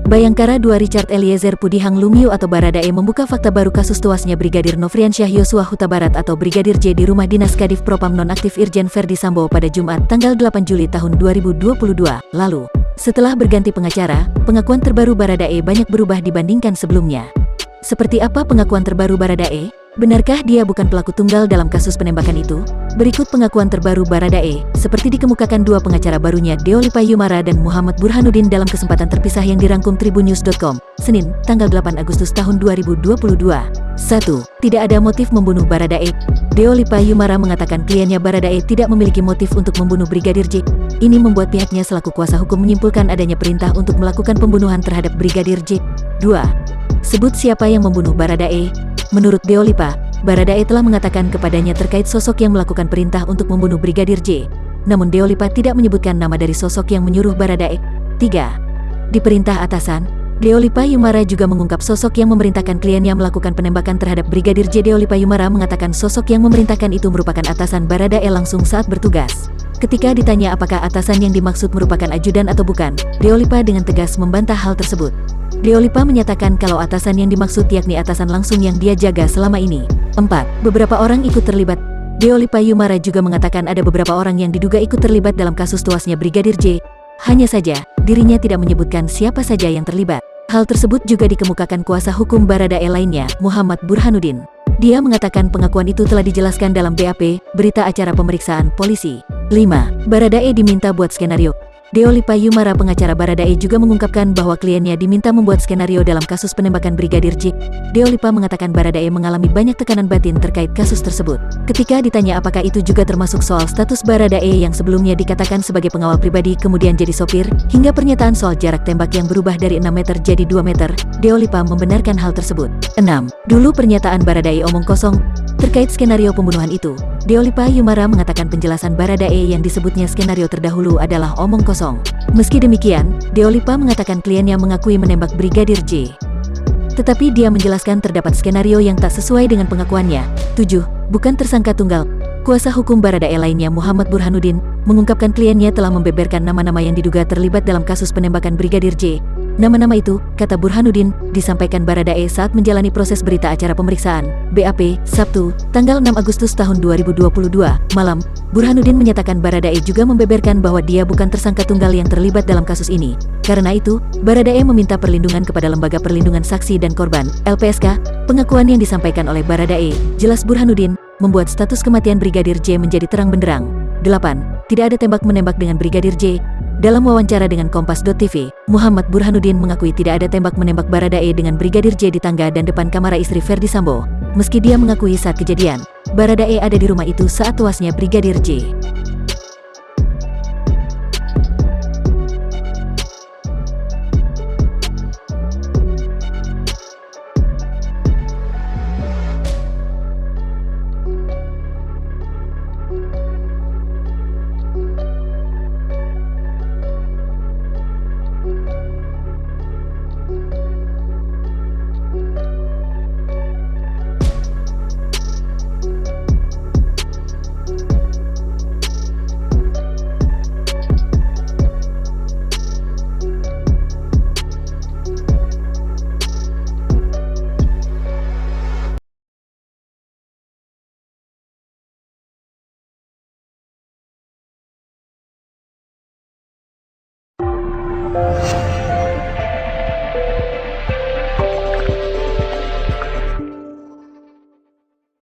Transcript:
Bayangkara 2 Richard Eliezer Pudihang Lumiu atau Baradae membuka fakta baru kasus tewasnya Brigadir Nofriansyah Yosua Huta Barat atau Brigadir J di rumah dinas Kadif Propam nonaktif Irjen Verdi Sambo pada Jumat tanggal 8 Juli tahun 2022 lalu. Setelah berganti pengacara, pengakuan terbaru Baradae banyak berubah dibandingkan sebelumnya. Seperti apa pengakuan terbaru Baradae? Benarkah dia bukan pelaku tunggal dalam kasus penembakan itu? Berikut pengakuan terbaru Baradae, seperti dikemukakan dua pengacara barunya Deolipa Yumara dan Muhammad Burhanuddin dalam kesempatan terpisah yang dirangkum tribunnews.com, Senin, tanggal 8 Agustus tahun 2022. 1. Tidak ada motif membunuh Baradae. Deolipa Yumara mengatakan kliennya Baradae tidak memiliki motif untuk membunuh Brigadir J. Ini membuat pihaknya selaku kuasa hukum menyimpulkan adanya perintah untuk melakukan pembunuhan terhadap Brigadir J. 2. Sebut siapa yang membunuh Baradae. Menurut Deolipa, Baradae telah mengatakan kepadanya terkait sosok yang melakukan perintah untuk membunuh Brigadir J. Namun Deolipa tidak menyebutkan nama dari sosok yang menyuruh Baradae. 3. Di perintah atasan, Deolipa Yumara juga mengungkap sosok yang memerintahkan kliennya melakukan penembakan terhadap Brigadir J. Deolipa Yumara mengatakan sosok yang memerintahkan itu merupakan atasan Baradae langsung saat bertugas. Ketika ditanya apakah atasan yang dimaksud merupakan ajudan atau bukan, Deolipa dengan tegas membantah hal tersebut. Deolipa menyatakan kalau atasan yang dimaksud yakni atasan langsung yang dia jaga selama ini. 4. Beberapa orang ikut terlibat. Deolipa Yumara juga mengatakan ada beberapa orang yang diduga ikut terlibat dalam kasus tewasnya Brigadir J. Hanya saja, dirinya tidak menyebutkan siapa saja yang terlibat. Hal tersebut juga dikemukakan kuasa hukum Baradae lainnya, Muhammad Burhanuddin. Dia mengatakan pengakuan itu telah dijelaskan dalam BAP, berita acara pemeriksaan polisi. 5. Baradae diminta buat skenario. Deolipa Yumara pengacara Baradae juga mengungkapkan bahwa kliennya diminta membuat skenario dalam kasus penembakan Brigadir J. Deolipa mengatakan Baradae mengalami banyak tekanan batin terkait kasus tersebut. Ketika ditanya apakah itu juga termasuk soal status Baradae yang sebelumnya dikatakan sebagai pengawal pribadi kemudian jadi sopir, hingga pernyataan soal jarak tembak yang berubah dari 6 meter jadi 2 meter, Deolipa membenarkan hal tersebut. 6. Dulu pernyataan Baradae omong kosong. Terkait skenario pembunuhan itu, Deolipa Yumara mengatakan penjelasan Baradae yang disebutnya skenario terdahulu adalah omong kosong. Meski demikian, Deolipa mengatakan kliennya mengakui menembak Brigadir J. Tetapi dia menjelaskan terdapat skenario yang tak sesuai dengan pengakuannya. 7. Bukan tersangka tunggal. Kuasa hukum Baradae lainnya Muhammad Burhanuddin mengungkapkan kliennya telah membeberkan nama-nama yang diduga terlibat dalam kasus penembakan Brigadir J. Nama-nama itu, kata Burhanuddin, disampaikan Baradae saat menjalani proses berita acara pemeriksaan, BAP, Sabtu, tanggal 6 Agustus tahun 2022, malam. Burhanuddin menyatakan Baradae juga membeberkan bahwa dia bukan tersangka tunggal yang terlibat dalam kasus ini. Karena itu, Baradae meminta perlindungan kepada Lembaga Perlindungan Saksi dan Korban, LPSK. Pengakuan yang disampaikan oleh Baradae, jelas Burhanuddin, membuat status kematian Brigadir J menjadi terang benderang. 8. Tidak ada tembak-menembak dengan Brigadir J. Dalam wawancara dengan Kompas.tv, Muhammad Burhanuddin mengakui tidak ada tembak-menembak Baradae dengan Brigadir J di tangga dan depan kamar istri Verdi Sambo. Meski dia mengakui saat kejadian, Baradae ada di rumah itu saat tewasnya Brigadir J.